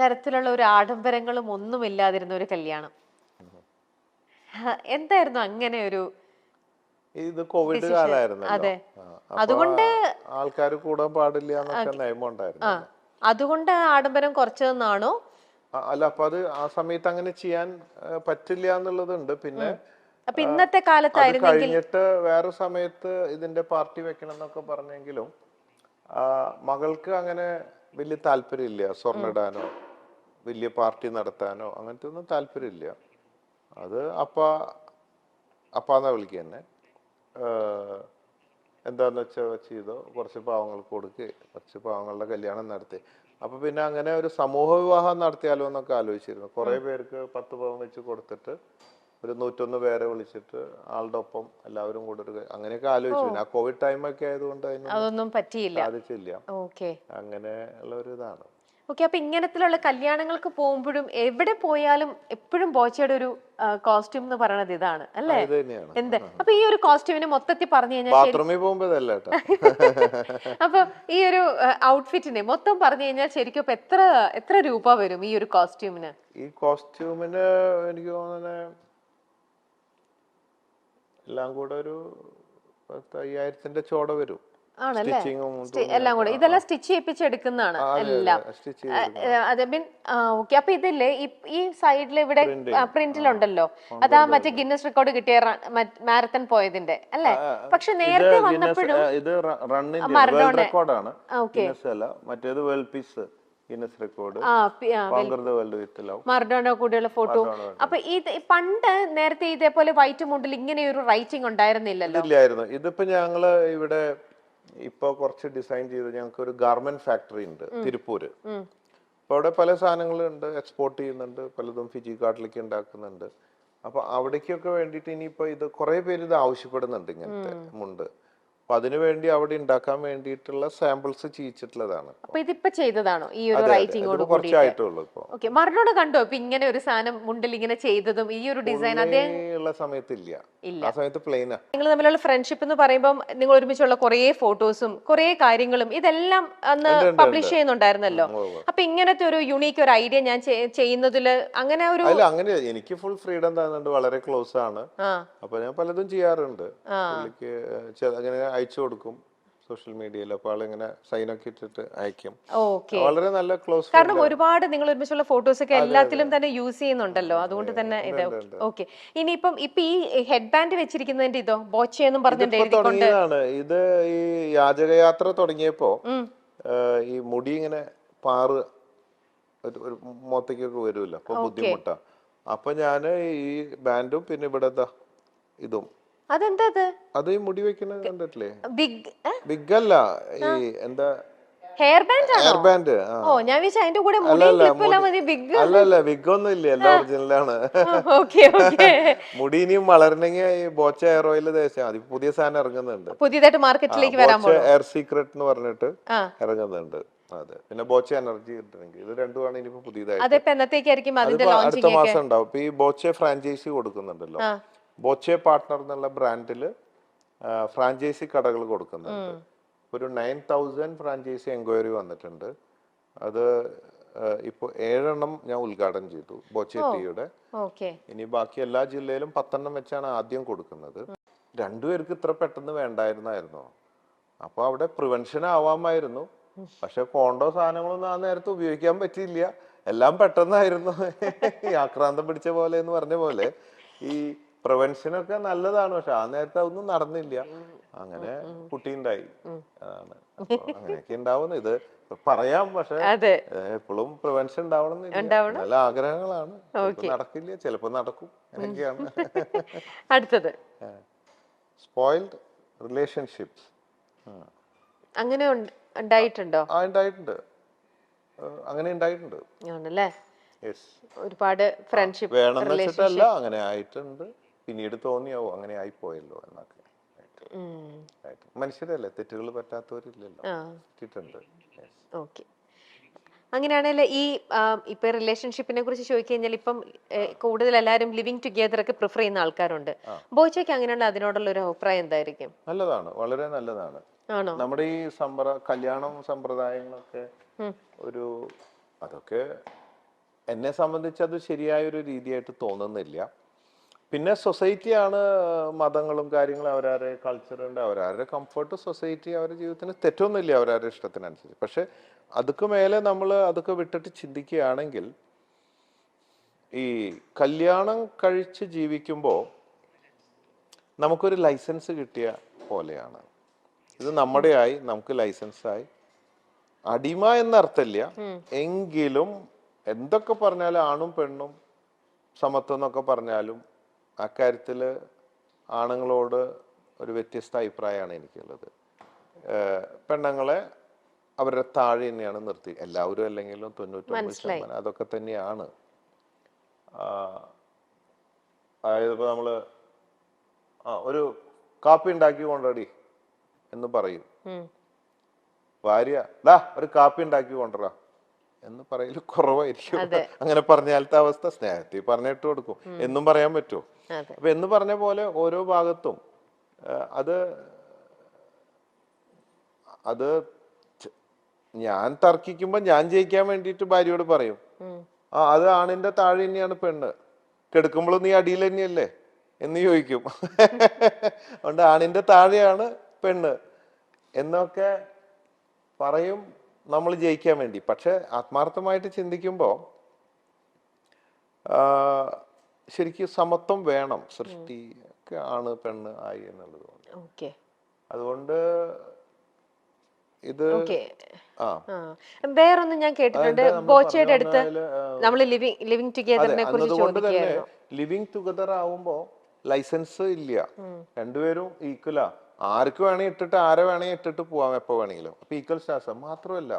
തരത്തിലുള്ള ഒരു ആഡംബരങ്ങളും ഒന്നും ഇല്ലാതിരുന്ന ഒരു കല്യാണം. എന്തായിരുന്നു അങ്ങനെ ഒരു ഇത് കോവിഡ് ഡിസിഷൻ? കാലായിരുന്നല്ലോ. അതെ, അപ്പൊ അതുകൊണ്ട് ആൾക്കാർ കൂടാൻ പാടില്ല എന്നൊക്കെ നിയമം ഉണ്ടായിരുന്നു. അതുകൊണ്ട് ആഡംബരം കുറച്ചതെന്നാണോ? അല്ല, അപ്പൊ അത് ആ സമയത്ത് അങ്ങനെ ചെയ്യാൻ പറ്റില്ല എന്നുള്ളതുണ്ട്. പിന്നെ അപ്പൊ ഇന്നത്തെ അത് കാലത്തായിരുന്നെങ്കിൽ കഴിഞ്ഞിട്ട് വേറെ സമയത്ത് ഇതിന്റെ പാർട്ടി വെക്കണം എന്നൊക്കെ പറഞ്ഞെങ്കിലും മകൾക്ക് അങ്ങനെ വലിയ താല്പര്യമില്ല. സ്വർണ്ണ ഇടാനോ വലിയ പാർട്ടി നടത്താനോ അങ്ങനത്തെ ഒന്നും താല്പര്യമില്ല. അത് അപ്പാന്നാ വിളിക്കുക തന്നെ. എന്താന്ന് വെച്ചാൽ ചെയ്തോ, കുറച്ച് പാവങ്ങൾക്ക് കൊടുക്കുക, കുറച്ച് പാവങ്ങളുടെ കല്യാണം നടത്തി. അപ്പൊ പിന്നെ അങ്ങനെ ഒരു സമൂഹ വിവാഹം നടത്തിയാലോ എന്നൊക്കെ ആലോചിച്ചിരുന്നു. കുറെ പേർക്ക് 10 പവൻ വെച്ച് കൊടുത്തിട്ട് ഒരു 101 പേരെ വിളിച്ചിട്ട് ആളുടെ ഒപ്പം എല്ലാവരും കൂടെ ഒരു അങ്ങനെയൊക്കെ ആലോചിച്ചു. പിന്നെ ആ കോവിഡ് ടൈമൊക്കെ ആയതുകൊണ്ട് അതൊന്നും പറ്റിയില്ല. സാധിച്ചില്ല. ഓക്കെ അങ്ങനെ ഉള്ള ഒരു ഇതാണ്. ഓക്കെ. അപ്പൊ ഇങ്ങനത്തിലുള്ള കല്യാണങ്ങൾക്ക് പോകുമ്പോഴും എവിടെ പോയാലും എപ്പോഴും ബോച്ചയുടെ ഒരു കോസ്റ്റ്യൂം എന്ന് പറയുന്നത് ഇതാണ് അല്ലേ? ഇത് തന്നെയാണ്. എന്ത് അപ്പൊ ഈ ഒരു കോസ്റ്റ്യൂമിന് മൊത്തത്തിൽ പറഞ്ഞു കഴിഞ്ഞാൽ ബാത്റൂമിൽ പോകുമ്പോ ഇതല്ല കേട്ടോ. അപ്പൊ ഈ ഒരു ഔട്ട്ഫിറ്റിനെ മൊത്തം പറഞ്ഞു കഴിഞ്ഞാൽ ശരിക്കും ഇപ്പൊ എത്ര രൂപ വരും ഈ ഒരു കോസ്റ്റ്യൂമിന്? ഈ കോസ്റ്റ്യൂമിന് എനിക്ക് തോന്നുന്നത് എല്ലാം കൂടെ ഒരു 10,000-ന്റെ ചോട വരും. ആണല്ലേ? എല്ലാം കൂടെ ഇതെല്ലാം സ്റ്റിച്ച് ചെയ്യിപ്പിച്ചെടുക്കുന്നതാണ് എല്ലാം. അതെ മീൻ ഓക്കെ. അപ്പൊ ഇതില്ലേ ഈ സൈഡിൽ ഇവിടെ പ്രിന്റിലുണ്ടല്ലോ, അതാ മറ്റേ ഗിന്നസ് റെക്കോർഡ് കിട്ടിയ മാരത്തൺ പോയതിന്റെ അല്ലേ? പക്ഷെ നേരത്തെ വന്നപ്പോഴും ഇത് റണ്ണിന്റെ റെക്കോർഡാണ്. മറ്റേത് world piece Guinness record. Maradona കൂടെയുള്ള ഫോട്ടോ. അപ്പൊ ഇത് പണ്ട് നേരത്തെ ഇതേപോലെ വൈറ്റ് മുണ്ടിൽ ഇങ്ങനെ ഒരു റൈറ്റിംഗ് ഉണ്ടായിരുന്നില്ലല്ലോ. ഇല്ലായിരുന്നു. ഇതിപ്പോ ഞങ്ങള് ഇവിടെ ഇപ്പൊ കുറച്ച് ഡിസൈൻ ചെയ്ത് ഞങ്ങൾക്ക് ഒരു ഗാർമെന്റ് ഫാക്ടറി ഉണ്ട് തിരുപ്പൂര്. അപ്പൊ അവിടെ പല സാധനങ്ങളുണ്ട്, എക്സ്പോർട്ട് ചെയ്യുന്നുണ്ട്, പലതും ഫിജി കാട്ടിലേക്ക് ഉണ്ടാക്കുന്നുണ്ട്. അപ്പൊ അവിടേക്കൊക്കെ വേണ്ടിയിട്ട് ഇനിയിപ്പോ ഇത് കുറെ പേര് ഇത് ആവശ്യപ്പെടുന്നുണ്ട് ഇങ്ങനത്തെ മുണ്ട്. അപ്പൊ അതിനുവേണ്ടി അവിടെ ഉണ്ടാക്കാൻ വേണ്ടിയിട്ടുള്ള സാമ്പിൾസ് ചെയ്യിച്ചിട്ടുള്ളതാണ്. അപ്പൊ ഇതിപ്പോ ചെയ്തതാണോ ഈ ഒരു റൈറ്റിംഗോട് കുറച്ചായിട്ടുള്ളൂ ഇപ്പൊ. ഓക്കെ. മറഡോണ കണ്ടോ ഇപ്പൊ ഇങ്ങനെ ഒരു സാധനം മുണ്ടിൽ ഇങ്ങനെ ചെയ്തതും ഈ ഒരു ഡിസൈൻ അതേ ഉള്ള സമയത്തില്ല. ആ സമയത്ത് പ്ലെയിനാ. നിങ്ങൾ തമ്മിലുള്ള ഫ്രണ്ട്ഷിപ്പ് എന്ന് പറയുമ്പോൾ നിങ്ങൾ ഒരുമിച്ചുള്ള കുറെ ഫോട്ടോസും കുറെ കാര്യങ്ങളും ഇതെല്ലാം അന്ന് പബ്ലിഷ് ചെയ്യുന്നുണ്ടായിരുന്നല്ലോ. അപ്പൊ ഇങ്ങനത്തെ ഒരു യുണീക്ക് ഒരു ഐഡിയ ഞാൻ ചെയ്യുന്നതില് അങ്ങനെ ഒരു അങ്ങനെ എനിക്ക് ഫുൾ ഫ്രീഡം തന്നുണ്ട്. വളരെ ക്ലോസ് ആണ്. അപ്പൊ ഞാൻ പലതും ചെയ്യാറുണ്ട്. പുള്ളിക്ക് അങ്ങനെ അയച്ചു കൊടുക്കും സോഷ്യൽ മീഡിയയിൽ. അപ്പൊ ആളിങ്ങനെ സൈനൊക്കെ ഇട്ടിട്ട് അയക്കും. വളരെ നല്ല ക്ലോസ്. കാരണം ഒരുപാട് നിങ്ങൾ ഒരുമിച്ചുള്ള ഫോട്ടോസ് ഒക്കെ എല്ലാത്തിലും തന്നെ യൂസ് ചെയ്യുന്നുണ്ടല്ലോ, അതുകൊണ്ട് തന്നെ ഇത് ഓക്കെ. ഇനിയിപ്പം ഇപ്പൊ ഈ ഹെഡ് ബാൻഡ് വെച്ചിരിക്കുന്നതിന്റെ ഇതോ ബോച്ചെന്നും പറഞ്ഞിട്ട് തുടങ്ങിയതാണ്. ഇത് ഈ യാചകയാത്ര തുടങ്ങിയപ്പോ ഈ മുടി ഇങ്ങനെ പാറ് ഒരു മുഖത്തേക്കൊക്കെ വരുമല്ലോ, അപ്പൊ ബുദ്ധിമുട്ടാ. അപ്പൊ ഞാന് ഈ ബാൻഡും പിന്നെ ഇവിടെ ഇതും. അതെന്താ അത് ഈ മുടി വെക്കുന്നത് കണ്ടിട്ടില്ലേ? ബിഗ് അല്ല, ഈ എന്താ ഹെയർ ബാൻഡ് ആണോ? Hair band. ഓ ഞാൻ വിചാരിച്ചു അതിന്റെ കൂടെ മുടി ബിഗ്. അല്ലല്ല, വിഗ് ഒന്നും ഇല്ല, എല്ലാം ഒറിജിനലാണ്. മുടി ഇനിയും വളരണമെങ്കിൽ ഈ ബോച്ച ഹെയർ ഓയിൽ തേച്ചാൽ മതി. പുതിയ സാധനം ഇറങ്ങുന്നുണ്ട്, പുതിയതായിട്ട് മാർക്കറ്റിലേക്ക് വരാൻ പോകുന്നു. എയർ സീക്രട്ട് എന്ന് പറഞ്ഞിട്ട് ഇറങ്ങുന്നുണ്ട്. അതെ, പിന്നെ ബോച്ച എനർജി കിട്ടണമെങ്കിൽ ഇത് രണ്ടുമാണ് ഇനിയിപ്പോ പുതിയതായിട്ട് അടുത്ത മാസം ഉണ്ടാവും. ഇപ്പൊ ഈ ബോച്ച ഫ്രാഞ്ചൈസി കൊടുക്കുന്നുണ്ടല്ലോ, ബോച്ചെ പാർട്ട്ണർ എന്നുള്ള ബ്രാൻഡില് ഫ്രാഞ്ചൈസി കടകൾ കൊടുക്കുന്നുണ്ട്. ഒരു 9,000 ഫ്രാഞ്ചൈസി എൻക്വയറി വന്നിട്ടുണ്ട്. അത് ഇപ്പൊ 7 എണ്ണം ഞാൻ ഉദ്ഘാടനം ചെയ്തു ബോച്ചെ ടീയുടെ. ഇനി ബാക്കി എല്ലാ ജില്ലയിലും 10 എണ്ണം വെച്ചാണ് ആദ്യം കൊടുക്കുന്നത്. രണ്ടുപേർക്ക് ഇത്ര പെട്ടെന്ന് വേണ്ടായിരുന്നായിരുന്നോ? അപ്പൊ അവിടെ പ്രിവെൻഷൻ ആവാമായിരുന്നു. പക്ഷെ കോണ്ടോ സാധനങ്ങളൊന്നും ആ നേരത്തെ ഉപയോഗിക്കാൻ പറ്റിയില്ല. എല്ലാം പെട്ടെന്നായിരുന്നു. ആക്രാന്തം പിടിച്ച പോലെ എന്ന് പറഞ്ഞ പോലെ ഈ പ്രിവെൻഷനൊക്കെ നല്ലതാണ്. പക്ഷെ ആ നേരത്തെ അതൊന്നും നടന്നില്ല. അങ്ങനെ കുട്ടി ഉണ്ടായി. അതാണ് അങ്ങനെയൊക്കെ ഉണ്ടാവുന്നത്. ഇത് പറയാം, പക്ഷെ എപ്പോഴും പ്രിവെൻഷൻ ഉണ്ടാവണം നല്ല ആഗ്രഹങ്ങളാണ്. നടക്കില്ല, ചിലപ്പോ നടക്കും. അങ്ങനെയൊക്കെയാണ്. അടുത്തത് സ്പോയിൽഡ് റിലേഷൻഷിപ്സ്. അങ്ങനെ ഉണ്ടായിട്ടുണ്ടോ? ഉണ്ടായിട്ടുണ്ട്. അങ്ങനെ ഉണ്ടായിട്ടുണ്ട്. ഒരുപാട് ഫ്രണ്ട്ഷിപ്പ് വേണമെന്ന് വെച്ചിട്ടല്ല, അങ്ങനെ ആയിട്ടുണ്ട്. പിന്നീട് തോന്നിയാവോ അങ്ങനെ ആയിപ്പോയല്ലോ എന്നൊക്കെ. മനുഷ്യരല്ലേ, തെറ്റുകൾ പറ്റാത്തവരില്ലല്ലോ. ഓക്കെ. അങ്ങനെയാണെങ്കിൽ ഈ ഇപ്പൊ റിലേഷൻഷിപ്പിനെ കുറിച്ച് ചോദിക്കഴിഞ്ഞാൽ ഇപ്പം കൂടുതൽ എല്ലാവരും ലിവിങ് ടുഗെദർ ഒക്കെ പ്രിഫർ ചെയ്യുന്ന ആൾക്കാരുണ്ട്. ബോച്ചയ്ക്ക് അങ്ങനെയുള്ള അതിനോടുള്ള ഒരു അഭിപ്രായം എന്തായിരിക്കും? നല്ലതാണ്, വളരെ നല്ലതാണ്. നമ്മുടെ ഈ കല്യാണം സമ്പ്രദായങ്ങളൊക്കെ അതൊക്കെ എന്നെ സംബന്ധിച്ച് അത് ശരിയായ ഒരു രീതിയായിട്ട് തോന്നുന്നില്ല. പിന്നെ സൊസൈറ്റിയാണ്, മതങ്ങളും കാര്യങ്ങളും അവരവരുടെ കൾച്ചറുണ്ട്, അവരവരുടെ കംഫർട്ട്, സൊസൈറ്റി അവരുടെ ജീവിതത്തിന് തെറ്റൊന്നുമില്ല അവരവരുടെ ഇഷ്ടത്തിനനുസരിച്ച്. പക്ഷെ അതൊക്കെ മേലെ നമ്മൾ അതൊക്കെ വിട്ടിട്ട് ചിന്തിക്കുകയാണെങ്കിൽ ഈ കല്യാണം കഴിച്ച് ജീവിക്കുമ്പോൾ നമുക്കൊരു ലൈസൻസ് കിട്ടിയ പോലെയാണ്. ഇത് നമ്മുടെ ആയി, നമുക്ക് ലൈസൻസായി. അടിമ എന്നർത്ഥമില്ല, എങ്കിലും എന്തൊക്കെ പറഞ്ഞാലും ആണും പെണ്ണും സമത്വം എന്നൊക്കെ പറഞ്ഞാലും അക്കാര്യത്തിൽ ആണുങ്ങളോട് ഒരു വ്യത്യസ്ത അഭിപ്രായമാണ് എനിക്കുള്ളത്. പെണ്ണുങ്ങളെ അവരുടെ താഴെ തന്നെയാണ് നിർത്തി, എല്ലാവരും അല്ലെങ്കിലും 99% അതൊക്കെ തന്നെയാണ്. അതായത് ഇപ്പൊ നമ്മള് ഒരു കാപ്പി ഉണ്ടാക്കി കൊണ്ടടി എന്ന് പറയും, ഭാര്യ ഒരു കാപ്പി ഉണ്ടാക്കി കൊണ്ടുവരാ എന്ന് പറയല് കുറവായിരിക്കും. അങ്ങനെ പറഞ്ഞാലത്തെ അവസ്ഥ സ്നേഹത്തിൽ പറഞ്ഞിട്ട് കൊടുക്കും, എന്നും പറയാൻ പറ്റുമോ? അപ്പൊ എന്ന് പറഞ്ഞ പോലെ ഓരോ ഭാഗത്തും അത് ഞാൻ തർക്കിക്കുമ്പോ ഞാൻ ജയിക്കാൻ വേണ്ടിയിട്ട് ഭാര്യയോട് പറയും, അത് ആണിന്റെ താഴെ തന്നെയാണ് പെണ്ണ്, കെടുക്കുമ്പോഴും നീ അടിയിൽ തന്നെയല്ലേ എന്ന് ചോദിക്കും. അതുകൊണ്ട് ആണിന്റെ താഴെയാണ് പെണ്ണ് എന്നൊക്കെ പറയും നമ്മൾ ജയിക്കാൻ വേണ്ടി. പക്ഷെ ആത്മാർത്ഥമായിട്ട് ചിന്തിക്കുമ്പോൾ ശരിക്കും സമത്വം വേണം, സൃഷ്ടി ഒക്കെ ആണ് പെണ്ണ് ആയി എന്നുള്ളത്. അതുകൊണ്ട് ഇത് വേറൊന്ന് ഞാൻ കേട്ടിട്ടുണ്ട്, ബോച്ചയുടെ അടുത്ത് നമ്മൾ ലിവിങ് ടുഗദറിനെ കുറിച്ച് ചോദിക്കുകയായിരുന്നു. ലിവിങ് ടുഗദർ ആവുമ്പോ ലൈസൻസ് ഇല്ല, രണ്ടുപേരും ഈക്വലാ, ആർക്ക് വേണമെങ്കിൽ ഇട്ടിട്ട് ആരെ വേണമെങ്കിൽ ഇട്ടിട്ട് പോവാം എപ്പോ വേണമെങ്കിലും. അപ്പൊ ഈക്വൽ സ്റ്റാറ്റസ്. മാത്രമല്ല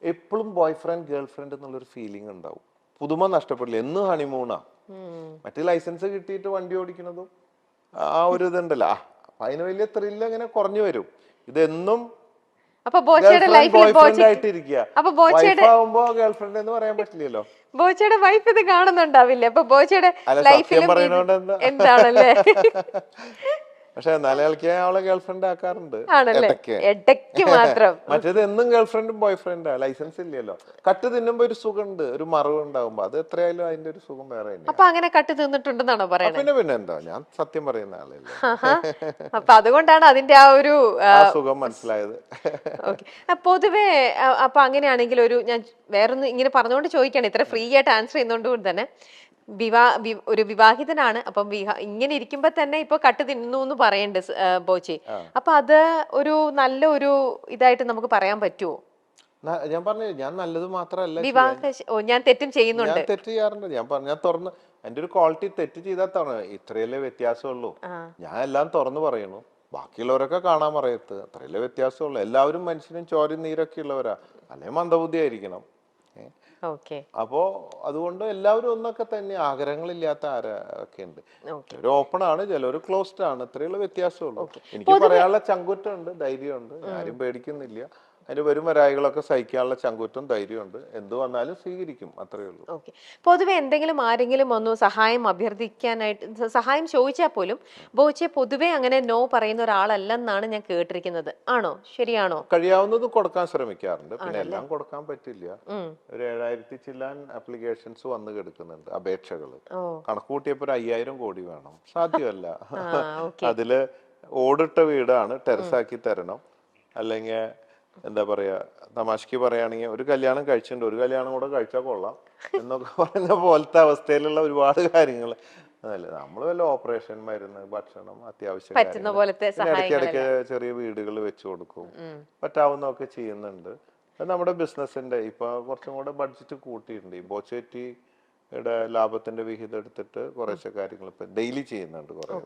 എപ്പോഴും ബോയ് ഫ്രണ്ട് ഗേൾ ഫ്രണ്ട് എന്നുള്ളൊരു ഫീലിംഗ് ഉണ്ടാവും, പുതുമ നഷ്ടപ്പെടില്ല, എന്നും ഹണിമൂണാ. മറ്റേ ലൈസൻസ് കിട്ടിയിട്ട് വണ്ടി ഓടിക്കുന്നതും ആ ഒരു ഇതുണ്ടല്ലോ, അപ്പൊ അതിന് വലിയ ത്രില്ല് അങ്ങനെ കുറഞ്ഞു വരും. ഇതെന്നും ഗേൾഫ്രണ്ട് എന്ന് പറയാൻ പറ്റില്ലല്ലോ. ബോച്ചയുടെ വൈഫ് ഇത് കാണുന്നുണ്ടാവില്ല, അപ്പൊ ബോച്ചയുടെ ലൈഫിലും എന്താണല്ലേ? പക്ഷെ എന്നാലും അവളെ ഗേൾഫ്രണ്ട് ആക്കാറുണ്ട് ഇടയ്ക്ക് മാത്രം. മറ്റേത് എന്നും ഗേൾഫ്രണ്ടും ബോയ് ഫ്രണ്ടാ, ലൈസൻസ് ഇല്ലല്ലോ. കട്ട് തിന്നുമ്പോ ഒരു സുഖമുണ്ട്, ഒരു മറവ് ഉണ്ടാവുമ്പോ, അത് എത്രയായാലും അതിന്റെ ഒരു സുഖം വേറെ. അപ്പൊ അങ്ങനെ കട്ട് തിന്നിട്ടുണ്ടെന്നാണോ പറയുന്നത്? പിന്നെ എന്താ, ഞാൻ സത്യം പറയുന്ന ആളല്ലേ. അപ്പൊ അതുകൊണ്ടാണ് അതിന്റെ ആ ഒരു സുഖം മനസ്സിലായത്. പൊതുവേ അപ്പൊ അങ്ങനെയാണെങ്കിൽ ഞാൻ വേറൊന്ന് ഇങ്ങനെ പറഞ്ഞുകൊണ്ട് ചോദിക്കാണ്, ഇത്ര ഫ്രീ ആയിട്ട് ആൻസർ ചെയ്യുന്നോണ്ട് തന്നെ, ഒരു വിവാഹിതനാണ്, അപ്പം ഇങ്ങനെ ഇരിക്കുമ്പോ തന്നെ ഇപ്പൊ കട്ട് തിന്നു എന്ന് പറയണ്ട് ബോച്ചി. അപ്പൊ അത് ഒരു നല്ല ഒരു ഇതായിട്ട് നമുക്ക് പറയാൻ പറ്റുമോ? ഞാൻ പറഞ്ഞു, ഞാൻ നല്ലത് മാത്രമല്ല, ഞാൻ തെറ്റും ചെയ്യുന്നുണ്ട്, തെറ്റ് ചെയ്യാറുണ്ട്. ഞാൻ തുറന്ന് എന്റെ ഒരു ക്വാളിറ്റി, തെറ്റ് ചെയ്താൽ ഇത്രയല്ലേ വ്യത്യാസമുള്ളൂ, ഞാൻ എല്ലാം തുറന്നു പറയുന്നു, ബാക്കിയുള്ളവരൊക്കെ കാണാൻ പറയത്ത്, അത്രയല്ലേ വ്യത്യാസമുള്ളൂ. എല്ലാവരും മനുഷ്യനും ചോരയും നീരൊക്കെ ഉള്ളവരാ, അല്ലെ മന്ദബുദ്ധി ആയിരിക്കണം. അപ്പോ അതുകൊണ്ട് എല്ലാവരും ഒന്നൊക്കെ തന്നെ, ആഗ്രഹങ്ങളില്ലാത്ത ആരൊക്കെ ഉണ്ട്. ചിലർ ഓപ്പൺ ആണ്, ചിലർ ക്ലോസ്ഡ് ആണ്, ഇത്രയുള്ള വ്യത്യാസമുള്ളൂ. എനിക്ക് പറയാനുള്ള ചങ്കുറ്റുണ്ട്, ധൈര്യമുണ്ട്, ആരും പേടിക്കുന്നില്ല. അതിന് വരും വരായികളൊക്കെ സഹിക്കാനുള്ള ചങ്കുറ്റും ധൈര്യമുണ്ട്, എന്ത് വന്നാലും സ്വീകരിക്കും, അത്രയേ ഉള്ളൂ. പൊതുവെ എന്തെങ്കിലും ആരെങ്കിലും ഒന്ന് സഹായം അഭ്യർത്ഥിക്കാനായിട്ട് സഹായം ചോദിച്ചാൽ പോലും ബോച്ചെ പൊതുവെ അങ്ങനെ നോ പറയുന്ന ഒരാളല്ലെന്നാണ് ഞാൻ കേട്ടിരിക്കുന്നത്. ആണോ, ശരിയാണോ? കഴിയാവുന്നത് കൊടുക്കാൻ ശ്രമിക്കാറുണ്ട്, പിന്നെ എല്ലാം കൊടുക്കാൻ പറ്റില്ല. ഒരു 7000 ചില്ലാൻ ആപ്ലിക്കേഷൻസ് വന്ന് കിടക്കുന്നുണ്ട്, അപേക്ഷകൾ. കണക്കൂട്ടിയപ്പോ 5000 കോടി വേണം, സാധ്യമല്ല. അതില് ഓടിട്ട വീടാണ്, ടെറസാക്കി തരണം, അല്ലെങ്കിൽ എന്താ പറയാ, തമാശക്ക് പറയുകയാണെങ്കിൽ ഒരു കല്യാണം കഴിച്ചിട്ടുണ്ട്, ഒരു കല്യാണം കൂടെ കഴിച്ചാൽ കൊള്ളാം എന്നൊക്കെ പറഞ്ഞ പോലത്തെ അവസ്ഥയിലുള്ള ഒരുപാട് കാര്യങ്ങൾ. അതല്ലേ, നമ്മൾ വല്ല ഓപ്പറേഷൻ, മരുന്ന്, ഭക്ഷണം, അത്യാവശ്യം ഇടയ്ക്കിടയ്ക്ക് ചെറിയ വീടുകൾ വെച്ചു കൊടുക്കും, പറ്റാവുന്നതൊക്കെ ചെയ്യുന്നുണ്ട്. അത് നമ്മുടെ ബിസിനസിന്റെ ഇപ്പൊ കുറച്ചും കൂടെ ബഡ്ജറ്റ് കൂട്ടിയിട്ടുണ്ട്. ഈ ബോച്ചേറ്റിയുടെ ലാഭത്തിന്റെ വിഹിതം എടുത്തിട്ട് കുറേശ്ശെ കാര്യങ്ങൾ ഇപ്പൊ ഡെയിലി ചെയ്യുന്നുണ്ട് കുറെ.